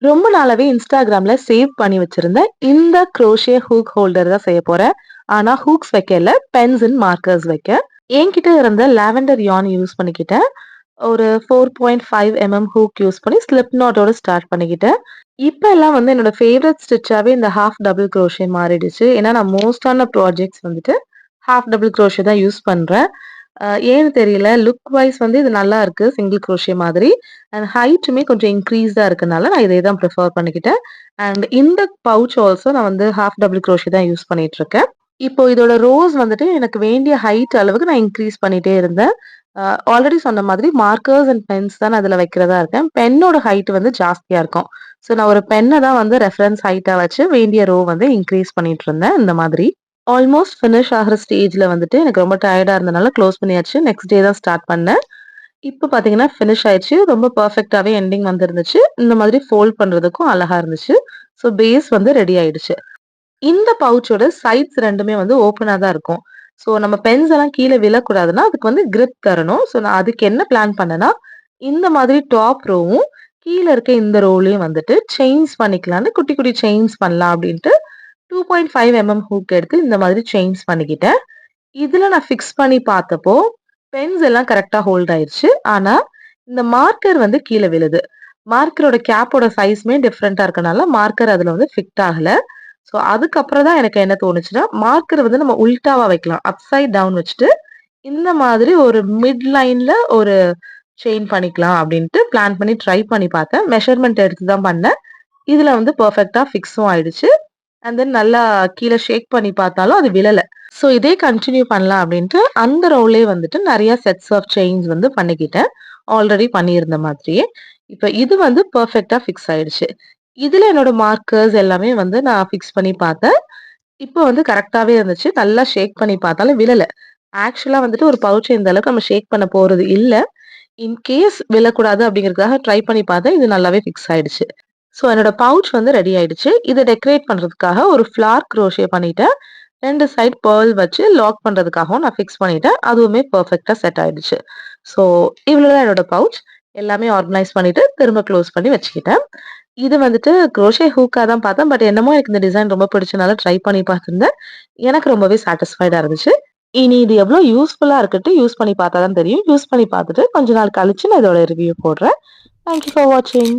ரொம்ப நாளாவே Instagramல சேவ் பண்ணி வச்சிருந்தேன். இந்த குரோஷே ஹூக் ஹோல்டர் தான் செய்ய போறேன். ஆனா ஹூக்ஸ் வைக்கல. பென்ஸ் அண்ட் மார்க்கர்ஸ் வைக்க. என்கிட்ட இருந்த லாவெண்டர் யான் யூஸ் பண்ணிக்கிட்டேன். ஒரு 4.5 ஹூக் யூஸ் பண்ணி ஸ்லிப் நாட்டோட ஸ்டார்ட் பண்ணிக்கிட்டேன். இப்ப எல்லாம் வந்து என்னோட ஃபேவரட் ஸ்டிச்சாவே இந்த ஹாஃப் டபுள் குரோஷே மாறிடுச்சு. ஏன்னா நான் மோஸ்ட்டான ப்ராஜெக்ட்ஸ் வந்துட்டு ஹாஃப் டபுள் குரோஷே தான் யூஸ் பண்றேன். ஏன்னு தெரியல. லுக் வைஸ் வந்து இது நல்லா இருக்கு. சிங்கிள் குரோஷே மாதிரி. அண்ட் ஹைட்டுமே கொஞ்சம் இன்க்ரீஸ்டா இருக்கனால நான் இதே தான் ப்ரிஃபர் பண்ணிக்கிட்டேன். அண்ட் இந்த பவுச் ஆல்சோ நான் வந்து ஹாஃப் டபுள் குரோஷே தான் யூஸ் பண்ணிட்டு இருக்கேன். இப்போ இதோட ரோஸ் வந்துட்டு எனக்கு வேண்டிய ஹைட் அளவுக்கு நான் இன்க்ரீஸ் பண்ணிட்டே இருந்தேன். ஆல்ரெடி சொன்ன மாதிரி மார்க்கர்ஸ் அண்ட் பென்ஸ் தான் நான் அதுல வைக்கிறதா இருக்கேன். பென்னோட ஹைட் வந்து ஜாஸ்தியா இருக்கும். ஸோ நான் ஒரு பென்ன தான் வந்து ரெஃபரன்ஸ் ஹைட்டா வச்சு வேண்டிய ரோ வந்து இன்க்ரீஸ் பண்ணிட்டு இருந்தேன் இந்த மாதிரி. ஆல்மோஸ்ட் ஃபினிஷ் ஆகுற ஸ்டேஜ்ல வந்துட்டு எனக்கு ரொம்ப டயர்டா இருந்தனால க்ளோஸ் பண்ணியாச்சு. நெக்ஸ்ட் டே தான் ஸ்டார்ட் பண்ணேன். இப்ப பாத்தீங்கன்னா ஃபினிஷ் ஆயிடுச்சு. ரொம்ப பெர்ஃபெக்ட்டாவே எண்டிங் வந்துருந்துச்சு. இந்த மாதிரி ஃபோல்ட் பண்றதுக்கும் அழகா இருந்துச்சு. ஸோ பேஸ் வந்து ரெடி ஆயிடுச்சு. இந்த பவுச்சோட சைட்ஸ் 2மே வந்து ஓப்பனா தான் இருக்கும். ஸோ நம்ம பென்ஸ் எல்லாம் கீழ விழக்கூடாதுன்னா, அதுக்கு வந்து கிரிப் தரணும். ஸோ நான் அதுக்கு என்ன பிளான் பண்ணேன்னா, இந்த மாதிரி டாப் ரோவும், கீழ இருக்க இந்த ரோலயும் வந்துட்டு செயின்ஸ் பண்ணிக்கலான்னு குட்டி குட்டி செயின்ஸ் பண்ணலாம் அப்டின்ட்டு 2.5 ஹூக் எடுத்து இந்த மாதிரி செயின்ஸ் பண்ணிக்கிட்டேன். இதுல நான் ஃபிக்ஸ் பண்ணி பார்த்தப்போ, பென்ஸ் எல்லாம் கரெக்ட்டா ஹோல்ட் ஆயிருச்சு. ஆனா, இந்த மார்க்கர் வந்து கீழ விழுது. மார்க்கரோட கேப்போட சைஸ்மே டிஃபரெண்ட்டா இருக்கனால, மார்க்கர் அதுல வந்து ஃபிட் ஆகல. ஸோ, அதுக்கப்புறம் தான் எனக்கு என்ன தோணுச்சுன்னா, மார்க்கர் வந்து நம்ம உல்டாவா வைக்கலாம். அப்சைட் டவுன் வச்சுட்டு, இந்த மாதிரி ஒரு மிட் லைன்ல ஒரு செயின் பண்ணிக்கலாம் அப்டின்ட்டு பிளான் பண்ணி ட்ரை பண்ணி பார்த்தேன். மெஷர்மென்ட் எடுத்து தான் பண்ணேன். இதுல வந்து பெர்ஃபெக்ட்டா ஃபிக்ஸும் ஆயிடுச்சு. அண்ட் தென் நல்லா கீழ ஷேக் பண்ணி பார்த்தாலும் அது விழல. ஸோ இதே கன்டின்யூ பண்ணலாம் அப்டின்ட்டு அந்த ரோலயே வந்துட்டு நெறைய செட்ஸ் ஆஃப் செயின்ஸ் வந்து பண்ணிக்கிட்டேன். ஆல்ரெடி பண்ணியிருந்த மாதிரியே. இப்ப இது வந்து பெர்ஃபெக்ட்டா ஃபிக்ஸ் ஆயிடுச்சு. இதுல என்னோட மார்க்கர்ஸ் எல்லாமே வந்து நான் ஃபிக்ஸ் பண்ணி பார்த்தேன். இப்போ வந்து கரெக்ட்டாவே இருந்துச்சு. நல்லா ஷேக் பண்ணி பார்த்தாலும் விழல. ஆக்சுவலா வந்துட்டு ஒரு பவுச்ச இந்த அளவுக்கு நம்ம ஷேக் பண்ண போறது இல்ல. இன் கேஸ் விழக்கூடாது அப்படிங்கிறதுக்காக ட்ரை பண்ணி பார்த்தேன். இது நல்லாவே ஃபிக்ஸ் ஆயிடுச்சு. ஸோ என்னோட பவுச் வந்து ரெடி ஆயிடுச்சு. இத டெக்கரேட் பண்றதுக்காக ஒரு ஃப்ளார் குரோஷே பண்ணிட்டேன். 2 சைட் பெர்ல் வச்சு லாக் பண்றதுக்காகவும் நான் ஃபிக்ஸ் பண்ணிட்டேன். அதுவுமே பெர்ஃபெக்ட்டா செட் ஆயிடுச்சு. ஸோ இவ்வளவுதான் என்னோட பவுச். எல்லாமே ஆர்கனைஸ் பண்ணிட்டு திரும்ப க்ளோஸ் பண்ணி வச்சுக்கிட்டேன். இது வந்துட்டு குரோஷே ஹூக்கா தான் பார்த்தேன். பட் என்னமோ எனக்கு இந்த டிசைன் ரொம்ப பிடிச்சனால ட்ரை பண்ணி பார்த்திருந்தேன். எனக்கு ரொம்பவே சாட்டிஸ்ஃபைடா இருந்துச்சு. இனி இது எவ்ளோ யூஸ்ஃபுல்லா இருக்குன்ட்டு யூஸ் பண்ணி பார்த்தா தான் தெரியும். யூஸ் பண்ணி பார்த்துட்டு கொஞ்ச நாள் கழிச்சு நான் இதோட ரிவ்யூ போடுறேன். தேங்க் யூ ஃபார் வாட்சிங்.